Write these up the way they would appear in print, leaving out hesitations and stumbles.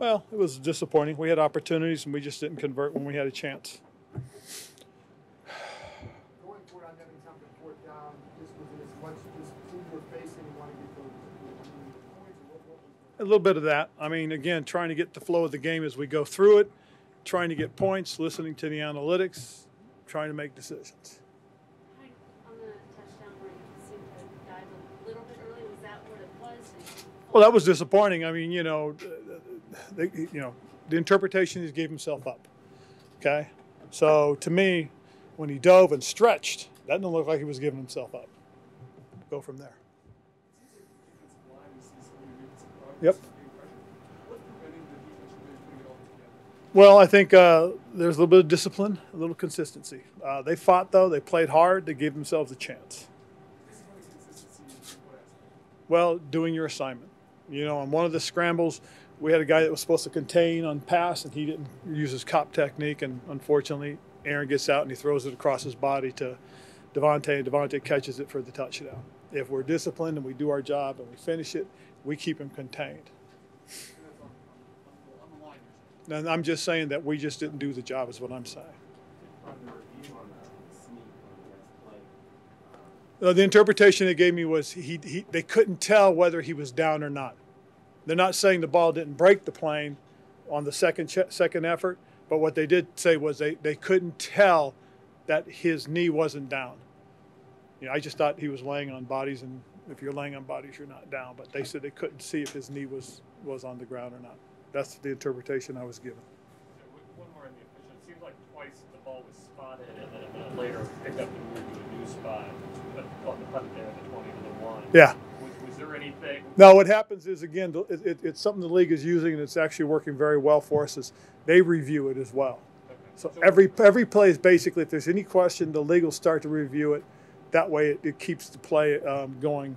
Well, it was disappointing. We had opportunities and we just didn't convert when we had a chance. Going for it on every time the fourth down, this wasn't as much just who you were facing and want to get those points. What was A little bit of that. I mean, again, trying to get the flow of the game as we go through it, trying to get points, listening to the analytics, trying to make decisions. On the touchdown where you seemed to dive a little bit early, was that what it was? Well, that was disappointing. I mean, the interpretation is he gave himself up. Okay? So to me, when he dove and stretched, that didn't look like he was giving himself up. Go from there. Yep. Well, I think there's a little bit of discipline, a little consistency. They fought, though. They played hard. They gave themselves a chance. Well, doing your assignment. On one of the scrambles, we had a guy that was supposed to contain on pass, and he didn't use his cop technique, and unfortunately, Aaron gets out and he throws it across his body to Devontae, and Devontae catches it for the touchdown. If we're disciplined and we do our job and we finish it, we keep him contained. And I'm just saying that we just didn't do the job is what I'm saying. The interpretation they gave me was they couldn't tell whether he was down or not. They're not saying the ball didn't break the plane on the second effort, but what they did say was they couldn't tell that his knee wasn't down. I just thought he was laying on bodies, and if you're laying on bodies, you're not down. But they said they couldn't see if his knee was on the ground or not. That's the interpretation I was given. One more in the official. It seems like twice the ball was spotted, and then a minute later picked up and moved to a new spot. But on the punt there, the 20 to the 1. Yeah. Was there anything? No, what happens is, again, it's something the league is using, and it's actually working very well for us, is they review it as well. Okay. So every play is basically, if there's any question, the league will start to review it. That way it keeps the play going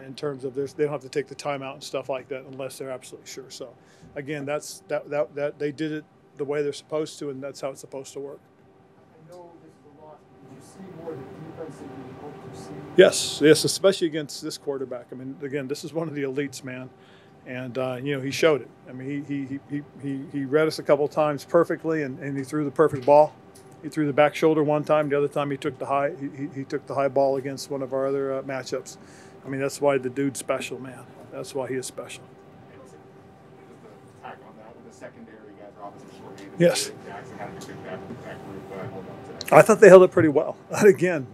in terms of they don't have to take the timeout and stuff like that unless they're absolutely sure. So, again, that they did it the way they're supposed to, and that's how it's supposed to work. I know this is a loss. Did you see more of the defense than you hoped to see? Yes, especially against this quarterback. I mean, again, this is one of the elites, man, and he showed it. I mean, he read us a couple of times perfectly, and he threw the perfect ball. He threw the back shoulder one time. The other time he took the high. He took the high ball against one of our other matchups. I mean, that's why the dude's special, man. That's why he is special. Tack on that with the secondary guys are obviously short-handed. Yes. Jackson had to pick that group hold on to. I thought they held it pretty well. Again,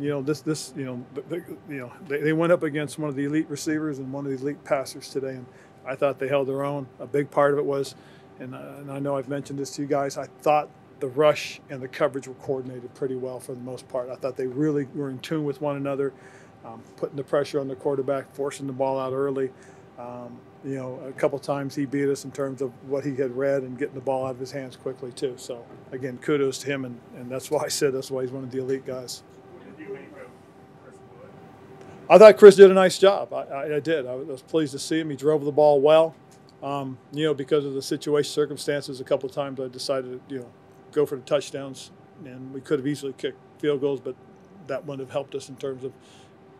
they went up against one of the elite receivers and one of the elite passers today, and I thought they held their own. A big part of it was, and I know I've mentioned this to you guys, I thought the rush and the coverage were coordinated pretty well for the most part. I thought they really were in tune with one another, putting the pressure on the quarterback, forcing the ball out early. A couple times he beat us in terms of what he had read and getting the ball out of his hands quickly too. So, again, kudos to him, and that's why I said that's why he's one of the elite guys. What did you make of Chris Wood? I thought Chris did a nice job. I did. I was pleased to see him. He drove the ball well. Because of the circumstances, a couple of times I decided to, go for the touchdowns, and we could have easily kicked field goals, but that wouldn't have helped us in terms of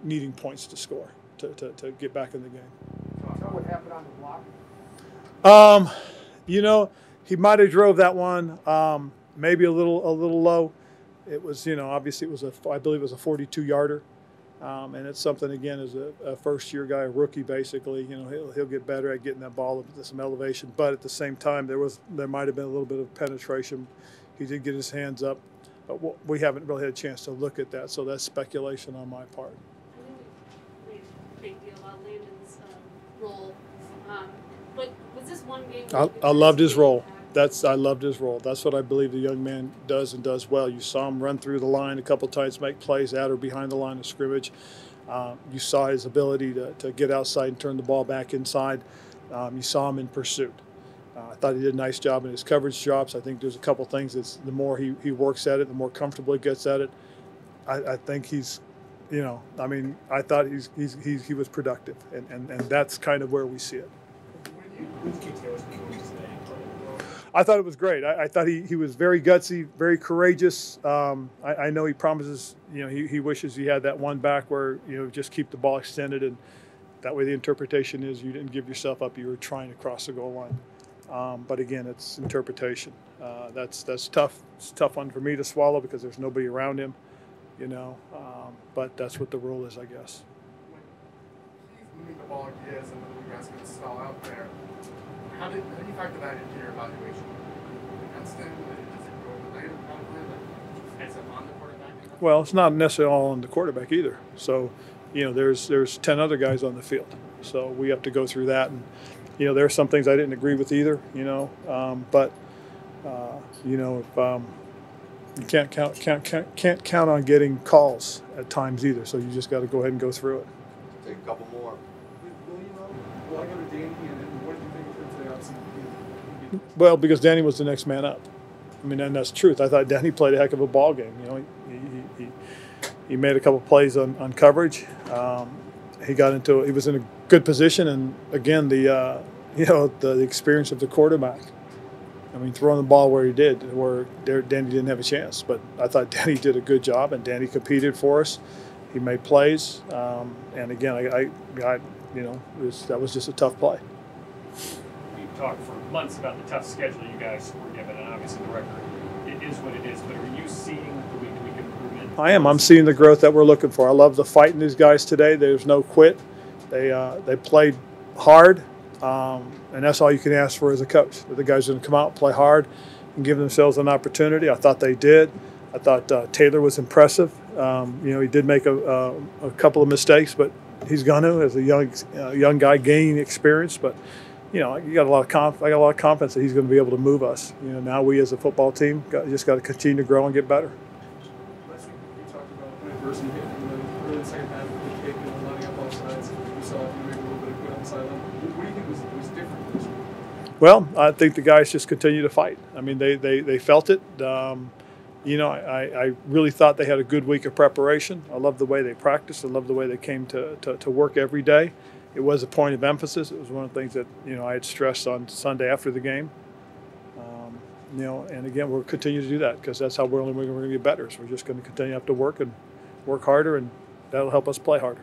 needing points to score to get back in the game. What happened on the block? He might have drove that one maybe a little low. It was, obviously it was I believe it was a 42-yarder, and it's something, again, as a first-year guy, a rookie basically, he'll get better at getting that ball up to some elevation. But at the same time, there might have been a little bit of penetration. He did get his hands up, but we haven't really had a chance to look at that, so that's speculation on my part. I think we made a big deal about Landon's role, but was this one game? I loved his role. I loved his role. That's what I believe the young man does and does well. You saw him run through the line a couple times, make plays at or behind the line of scrimmage. You saw his ability to get outside and turn the ball back inside. You saw him in pursuit. I thought he did a nice job in his coverage drops. I think there's a couple things that's the more he works at it, the more comfortable he gets at it. I think he's, I thought he was productive, and that's kind of where we see it. I thought it was great. I thought he was very gutsy, very courageous. I know he promises, he wishes he had that one back where, just keep the ball extended, and that way the interpretation is you didn't give yourself up, you were trying to cross the goal line. But again, it's interpretation. That's tough. It's a tough one for me to swallow because there's nobody around him, you know. But that's what the rule is, I guess. When he's moving the ball gears and then you guys can stall out there, how do you factor that into your evaluation? Against him, does it go over later? Heads up on the quarterback? Well, it's not necessarily all on the quarterback either. So, you know, there's 10 other guys on the field. So we have to go through that. And, you know, there are some things I didn't agree with either, you know. You know, you can't count on getting calls at times either. So you just got to go ahead and go through it. Take a couple more. Will I go to Danny, and what do you think of him today? Obviously, Well, because Danny was the next man up. I mean, and that's the truth. I thought Danny played a heck of a ball game. You know, he made a couple plays on coverage. He was in a good position, and again, the experience of the quarterback. I mean, throwing the ball where he did, where Danny didn't have a chance. But I thought Danny did a good job, and Danny competed for us. He made plays, and again, that was just a tough play. We've talked for months about the tough schedule you guys were given, and obviously the record it is what it is. But are you seeing the week-to-week improvement? I am. I'm seeing the growth that we're looking for. I love the fight in these guys today. There's no quit. They played hard, and that's all you can ask for as a coach. The guys are going to come out, play hard, and give themselves an opportunity. I thought they did. I thought Taylor was impressive. He did make a couple of mistakes, but he's going to, as a young guy, gaining experience. But I got a lot of confidence that he's going to be able to move us. Now we as a football team just got to continue to grow and get better. Last week we talked about when adversity hit in the early second half of the kick and lining up both sides. We saw you make a little bit of good on the sideline. What do you think was different this week? Well, I think the guys just continue to fight. I mean, they felt it. I really thought they had a good week of preparation. I love the way they practiced. I love the way they came to work every day. It was a point of emphasis. It was one of the things that I had stressed on Sunday after the game. And again, we'll continue to do that because that's how we're going to get better. So we're just going to continue to have to work harder, and that'll help us play harder.